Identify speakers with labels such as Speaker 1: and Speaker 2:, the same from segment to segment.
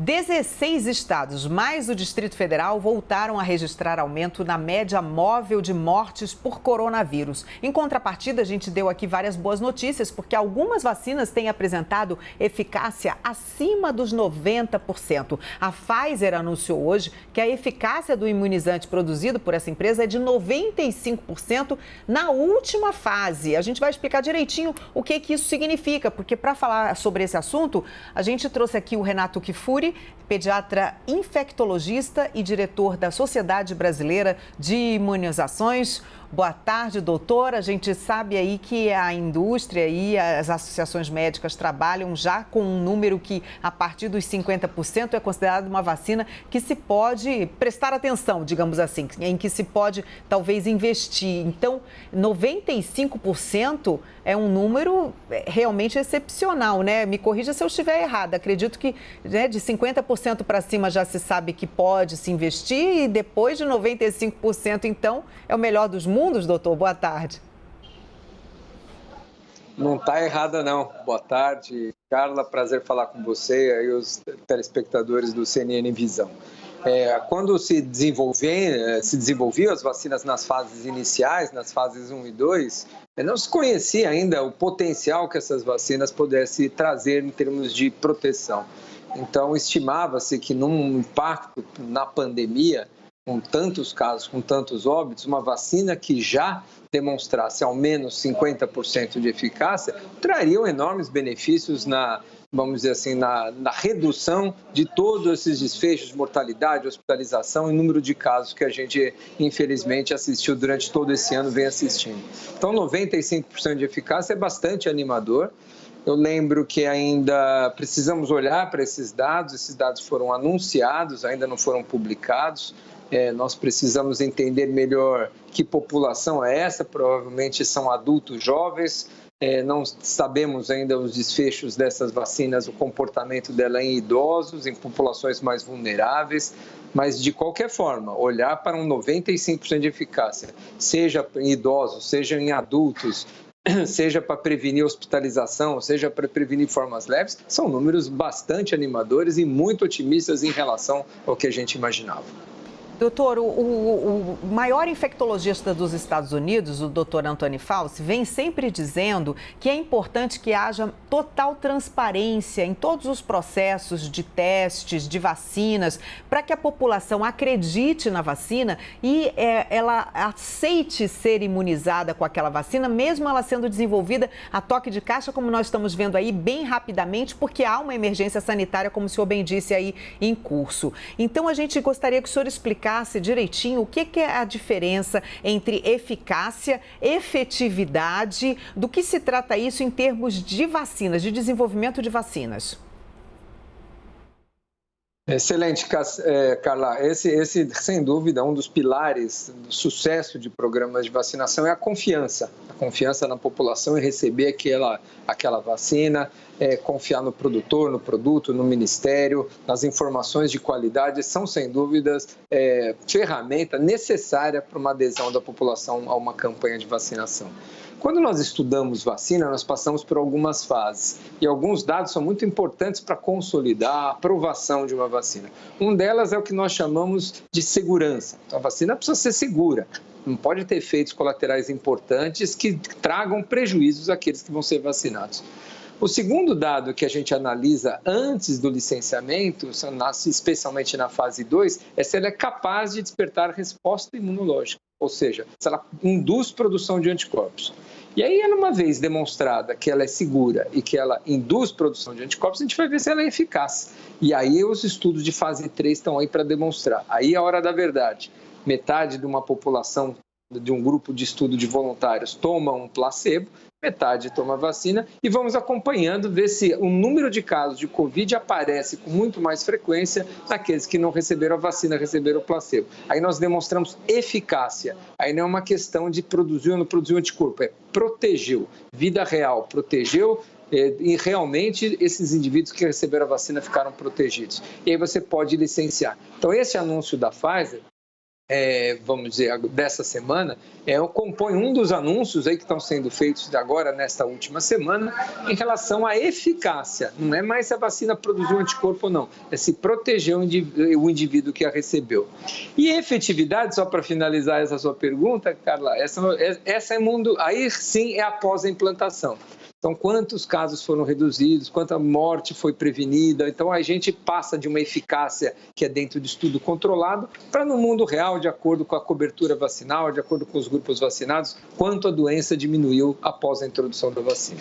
Speaker 1: 16 estados, mais o Distrito Federal, voltaram a registrar aumento na média móvel de mortes por coronavírus. Em contrapartida, a gente deu aqui várias boas notícias, porque algumas vacinas têm apresentado eficácia acima dos 90%. A Pfizer anunciou hoje que a eficácia do imunizante produzido por essa empresa é de 95% na última fase. A gente vai explicar direitinho o que isso significa, porque para falar sobre esse assunto, a gente trouxe aqui o Renato Kifuri, pediatra infectologista e diretor da Sociedade Brasileira de Imunizações. Boa tarde, doutor. A gente sabe aí que a indústria e as associações médicas trabalham já com um número que, a partir dos 50%, é considerado uma vacina que se pode prestar atenção, digamos assim, em que se pode talvez investir. Então, 95% é um número realmente excepcional, né? Me corrija se eu estiver errada. Acredito que, né, de 50% para cima já se sabe que pode se investir e depois de 95%, então, é o melhor dos mundos, doutor? Boa tarde.
Speaker 2: Não está errada, não. Boa tarde, Carla. Prazer falar com você e os telespectadores do CNN Visão. Quando se desenvolviam as vacinas nas fases iniciais, nas fases 1 e 2, não se conhecia ainda o potencial que essas vacinas pudessem trazer em termos de proteção. Então, estimava-se que num impacto na pandemia, com tantos casos, com tantos óbitos, uma vacina que já demonstrasse ao menos 50% de eficácia, trariam enormes benefícios vamos dizer assim, na redução de todos esses desfechos de mortalidade, hospitalização e número de casos que a gente, infelizmente, assistiu durante todo esse ano, vem assistindo. Então, 95% de eficácia é bastante animador. Eu lembro que ainda precisamos olhar para esses dados foram anunciados, ainda não foram publicados. Nós precisamos entender melhor que população é essa, provavelmente são adultos jovens, não sabemos ainda os desfechos dessas vacinas, o comportamento dela em idosos, em populações mais vulneráveis, mas de qualquer forma, olhar para um 95% de eficácia, seja em idosos, seja em adultos, seja para prevenir hospitalização, seja para prevenir formas leves, são números bastante animadores e muito otimistas em relação ao que a gente imaginava.
Speaker 1: Doutor, o maior infectologista dos Estados Unidos, o doutor Anthony Fauci, vem sempre dizendo que é importante que haja total transparência em todos os processos de testes, de vacinas, para que a população acredite na vacina e ela aceite ser imunizada com aquela vacina, mesmo ela sendo desenvolvida a toque de caixa, como nós estamos vendo aí, bem rapidamente, porque há uma emergência sanitária, como o senhor bem disse aí, em curso. Então, a gente gostaria que o senhor explicasse direitinho o que é a diferença entre eficácia, efetividade, do que se trata isso em termos de vacinas, de desenvolvimento de vacinas.
Speaker 2: Excelente, Carla. Esse, sem dúvida, um dos pilares do sucesso de programas de vacinação é a confiança na população em receber aquela vacina, confiar no produtor, no produto, no ministério, nas informações de qualidade, são, sem dúvidas, ferramenta necessária para uma adesão da população a uma campanha de vacinação. Quando nós estudamos vacina, nós passamos por algumas fases e alguns dados são muito importantes para consolidar a aprovação de uma vacina. Um delas é o que nós chamamos de segurança. Então, a vacina precisa ser segura, não pode ter efeitos colaterais importantes que tragam prejuízos àqueles que vão ser vacinados. O segundo dado que a gente analisa antes do licenciamento, especialmente na fase 2, é se ela é capaz de despertar resposta imunológica, ou seja, se ela induz produção de anticorpos. E aí, uma vez demonstrada que ela é segura e que ela induz produção de anticorpos, a gente vai ver se ela é eficaz. E aí os estudos de fase 3 estão aí para demonstrar. Aí é a hora da verdade. Metade de uma população, de um grupo de estudo de voluntários, toma um placebo, metade toma vacina e vamos acompanhando, ver se o número de casos de Covid aparece com muito mais frequência naqueles que não receberam a vacina, receberam o placebo. Aí nós demonstramos eficácia. Aí não é uma questão de produzir ou não produzir anticorpo, protegeu. Vida real, protegeu e realmente esses indivíduos que receberam a vacina ficaram protegidos. E aí você pode licenciar. Então esse anúncio da Pfizer vamos dizer, dessa semana, compõe um dos anúncios aí que estão sendo feitos agora, nesta última semana, em relação à eficácia. Não é mais se a vacina produziu anticorpo ou não, é se proteger o indivíduo que a recebeu. E efetividade, só para finalizar essa sua pergunta, Carla, essa é mundo, aí sim é após a implantação. Então, quantos casos foram reduzidos, quanta morte foi prevenida. Então, a gente passa de uma eficácia que é dentro de estudo controlado para, no mundo real, de acordo com a cobertura vacinal, de acordo com os grupos vacinados, quanto a doença diminuiu após a introdução da vacina.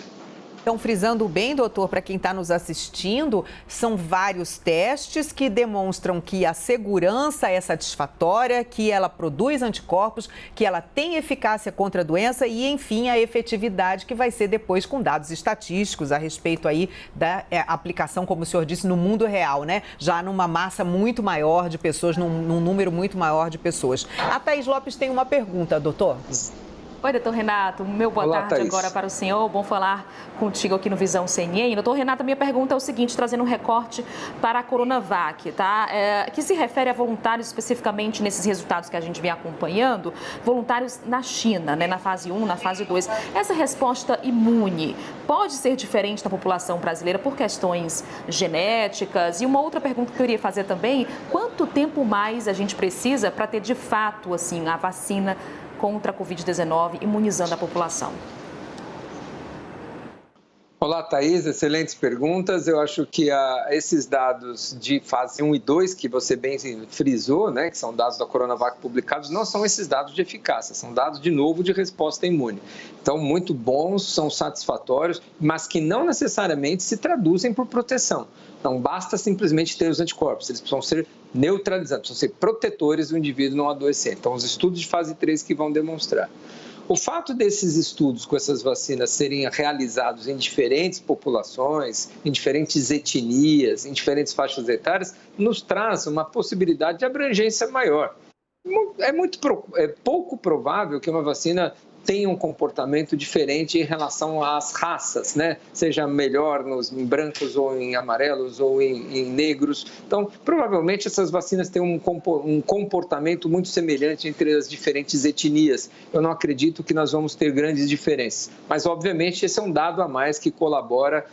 Speaker 1: Então, frisando bem, doutor, para quem está nos assistindo, são vários testes que demonstram que a segurança é satisfatória, que ela produz anticorpos, que ela tem eficácia contra a doença e, enfim, a efetividade que vai ser depois com dados estatísticos a respeito aí da aplicação, como o senhor disse, no mundo real, né? Já numa massa muito maior de pessoas, num número muito maior de pessoas. A Thaís Lopes tem uma pergunta, doutor.
Speaker 3: Oi, doutor Renato. Boa tarde, Thaís. Agora para o senhor. Bom falar contigo aqui no Visão CNN. Doutor Renato, minha pergunta é o seguinte, trazendo um recorte para a Coronavac, tá? Que se refere a voluntários especificamente nesses resultados que a gente vem acompanhando, voluntários na China, né? Na fase 1, na fase 2. Essa resposta imune pode ser diferente na população brasileira por questões genéticas? E uma outra pergunta que eu iria fazer também, quanto tempo mais a gente precisa para ter de fato, assim, a vacina contra a Covid-19, imunizando a população?
Speaker 2: Olá, Thaís, excelentes perguntas. Eu acho que esses dados de fase 1 e 2, que você bem frisou, né, que são dados da Coronavac publicados, não são esses dados de eficácia, são dados, de novo, de resposta imune. Então, muito bons, são satisfatórios, mas que não necessariamente se traduzem por proteção. Não basta simplesmente ter os anticorpos, eles precisam ser neutralizantes, precisam ser protetores do indivíduo não adoecer. Então, os estudos de fase 3 que vão demonstrar. O fato desses estudos com essas vacinas serem realizados em diferentes populações, em diferentes etnias, em diferentes faixas etárias, nos traz uma possibilidade de abrangência maior. É pouco provável que uma vacina tenha um comportamento diferente em relação às raças, né? Seja melhor em brancos ou em amarelos ou em negros. Então, provavelmente essas vacinas têm um comportamento muito semelhante entre as diferentes etnias. Eu não acredito que nós vamos ter grandes diferenças. Mas, obviamente, esse é um dado a mais que colabora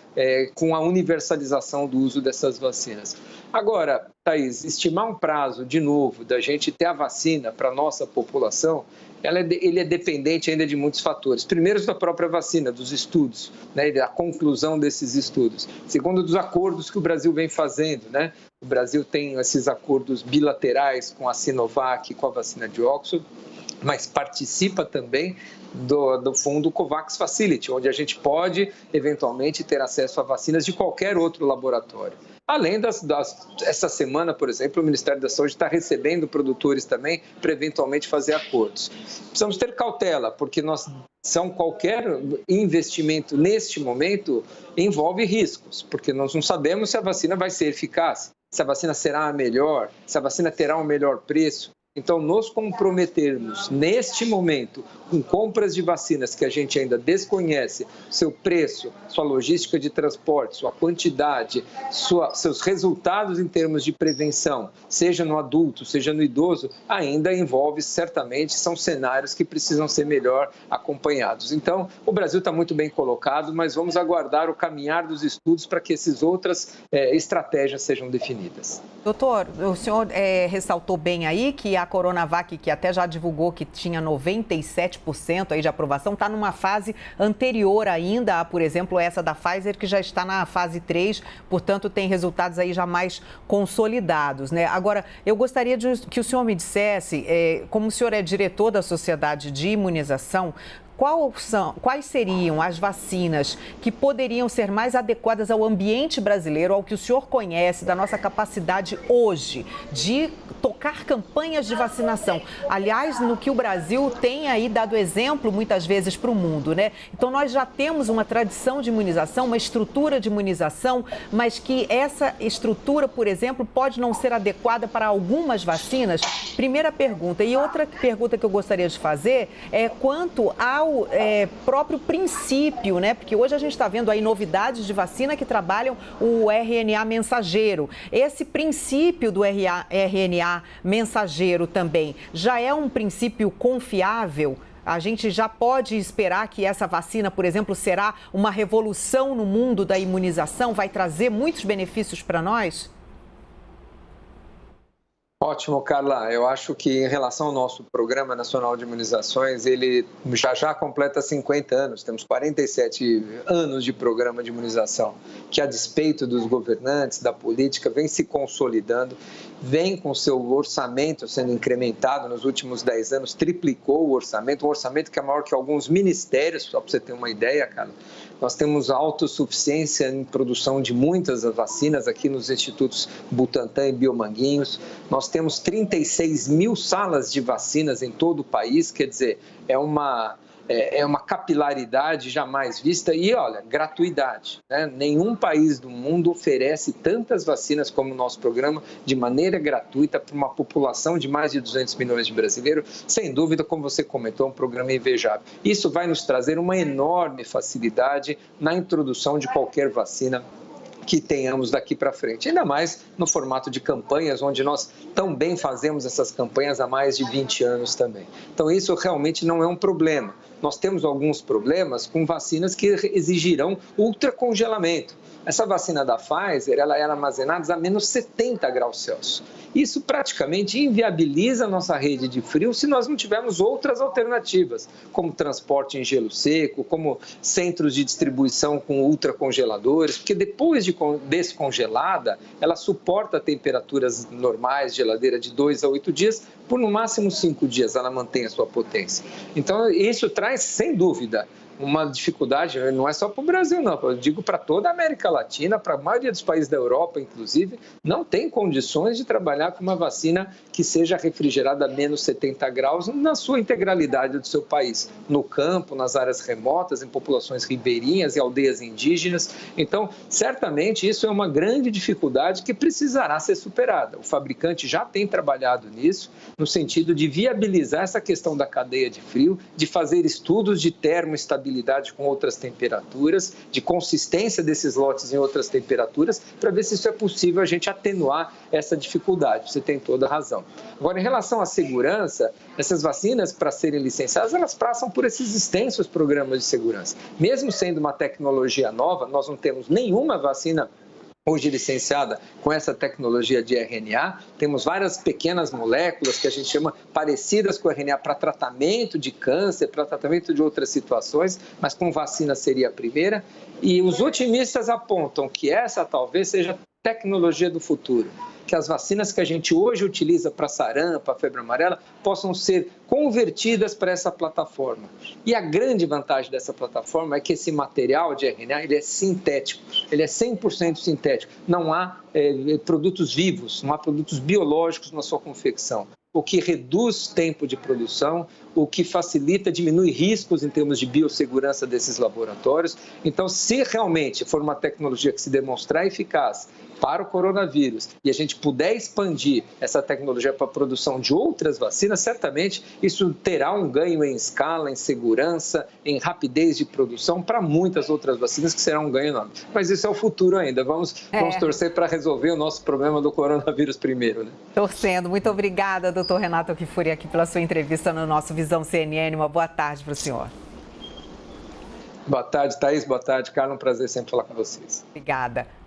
Speaker 2: com a universalização do uso dessas vacinas. Agora, Thaís, estimar um prazo, de novo, da gente ter a vacina para a nossa população, ele é dependente ainda de muitos fatores. Primeiro, da própria vacina, dos estudos, né, da conclusão desses estudos. Segundo, dos acordos que o Brasil vem fazendo, né? O Brasil tem esses acordos bilaterais com a Sinovac e com a vacina de Oxford, mas participa também do fundo COVAX Facility, onde a gente pode, eventualmente, ter acesso a vacinas de qualquer outro laboratório. Além essa semana, por exemplo, o Ministério da Saúde está recebendo produtores também para eventualmente fazer acordos. Precisamos ter cautela, porque qualquer investimento neste momento envolve riscos, porque nós não sabemos se a vacina vai ser eficaz, se a vacina será a melhor, se a vacina terá um melhor preço. Então, nos comprometermos neste momento com compras de vacinas que a gente ainda desconhece, seu preço, sua logística de transporte, sua quantidade, seus resultados em termos de prevenção, seja no adulto, seja no idoso, ainda envolve, certamente, são cenários que precisam ser melhor acompanhados. Então, o Brasil está muito bem colocado, mas vamos aguardar o caminhar dos estudos para que essas outras estratégias sejam definidas.
Speaker 1: Doutor, o senhor ressaltou bem aí que a Coronavac, que até já divulgou que tinha 97% aí de aprovação, está numa fase anterior ainda a, por exemplo, essa da Pfizer, que já está na fase 3, portanto, tem resultados aí já mais consolidados, né? Agora, eu gostaria que o senhor me dissesse, como o senhor é diretor da Sociedade de Imunização, quais seriam as vacinas que poderiam ser mais adequadas ao ambiente brasileiro, ao que o senhor conhece da nossa capacidade hoje de tocar campanhas de vacinação? Aliás, no que o Brasil tem aí dado exemplo muitas vezes para o mundo, né? Então, nós já temos uma tradição de imunização, uma estrutura de imunização, mas que essa estrutura, por exemplo, pode não ser adequada para algumas vacinas? Primeira pergunta. E outra pergunta que eu gostaria de fazer é quanto ao o próprio princípio, né? Porque hoje a gente está vendo aí novidades de vacina que trabalham o RNA mensageiro. Esse princípio do RNA mensageiro também já é um princípio confiável? A gente já pode esperar que essa vacina, por exemplo, será uma revolução no mundo da imunização? Vai trazer muitos benefícios para nós?
Speaker 2: Ótimo, Carla. Eu acho que em relação ao nosso Programa Nacional de Imunizações, ele já completa 50 anos. Temos 47 anos de programa de imunização, que a despeito dos governantes, da política, vem se consolidando, vem com seu orçamento sendo incrementado nos últimos 10 anos, triplicou o orçamento, um orçamento que é maior que alguns ministérios, só para você ter uma ideia, Carla. Nós temos autossuficiência em produção de muitas vacinas aqui nos institutos Butantan e Biomanguinhos. Nós temos 36 mil salas de vacinas em todo o país, quer dizer, é uma capilaridade jamais vista e, olha, gratuidade, né? Nenhum país do mundo oferece tantas vacinas como o nosso programa de maneira gratuita para uma população de mais de 200 milhões de brasileiros. Sem dúvida, como você comentou, um programa invejável. Isso vai nos trazer uma enorme facilidade na introdução de qualquer vacina que tenhamos daqui para frente, ainda mais no formato de campanhas, onde nós tão bem fazemos essas campanhas há mais de 20 anos também. Então, isso realmente não é um problema. Nós temos alguns problemas com vacinas que exigirão ultracongelamento. Essa vacina da Pfizer, ela era armazenada a menos 70 graus Celsius. Isso praticamente inviabiliza a nossa rede de frio se nós não tivermos outras alternativas, como transporte em gelo seco, como centros de distribuição com ultracongeladores, porque depois de descongelada, ela suporta temperaturas normais, geladeira de 2 a 8 dias, por no máximo 5 dias ela mantém a sua potência. Então, isso traz, sem dúvida, uma dificuldade, não é só para o Brasil, não. Eu digo para toda a América Latina, para a maioria dos países da Europa, inclusive, não tem condições de trabalhar com uma vacina que seja refrigerada a menos 70 graus na sua integralidade do seu país, no campo, nas áreas remotas, em populações ribeirinhas e aldeias indígenas. Então, certamente, isso é uma grande dificuldade que precisará ser superada. O fabricante já tem trabalhado nisso, no sentido de viabilizar essa questão da cadeia de frio, de fazer estudos de termoestabilidade com outras temperaturas, de consistência desses lotes em outras temperaturas, para ver se isso é possível a gente atenuar essa dificuldade. Você tem toda a razão. Agora, em relação à segurança, essas vacinas, para serem licenciadas, elas passam por esses extensos programas de segurança. Mesmo sendo uma tecnologia nova, nós não temos nenhuma vacina hoje licenciada com essa tecnologia de RNA, temos várias pequenas moléculas que a gente chama parecidas com o RNA para tratamento de câncer, para tratamento de outras situações, mas com vacina seria a primeira. E os otimistas apontam que essa talvez seja a tecnologia do futuro, que as vacinas que a gente hoje utiliza para sarampo, para febre amarela, possam ser convertidas para essa plataforma. E a grande vantagem dessa plataforma é que esse material de RNA ele é sintético, ele é 100% sintético. Não há produtos vivos, não há produtos biológicos na sua confecção, o que reduz tempo de produção, o que facilita, diminui riscos em termos de biossegurança desses laboratórios. Então, se realmente for uma tecnologia que se demonstrar eficaz para o coronavírus e a gente puder expandir essa tecnologia para a produção de outras vacinas, certamente isso terá um ganho em escala, em segurança, em rapidez de produção para muitas outras vacinas, que será um ganho enorme. Mas isso é o futuro ainda. Vamos torcer para resolver o nosso problema do coronavírus primeiro, né?
Speaker 1: Torcendo. Muito obrigada, doutor Renato Kifuri, aqui pela sua entrevista no nosso Visão CNN. Uma boa tarde para o senhor.
Speaker 2: Boa tarde, Thaís. Boa tarde, Carla. Um prazer sempre falar com vocês.
Speaker 1: Obrigada.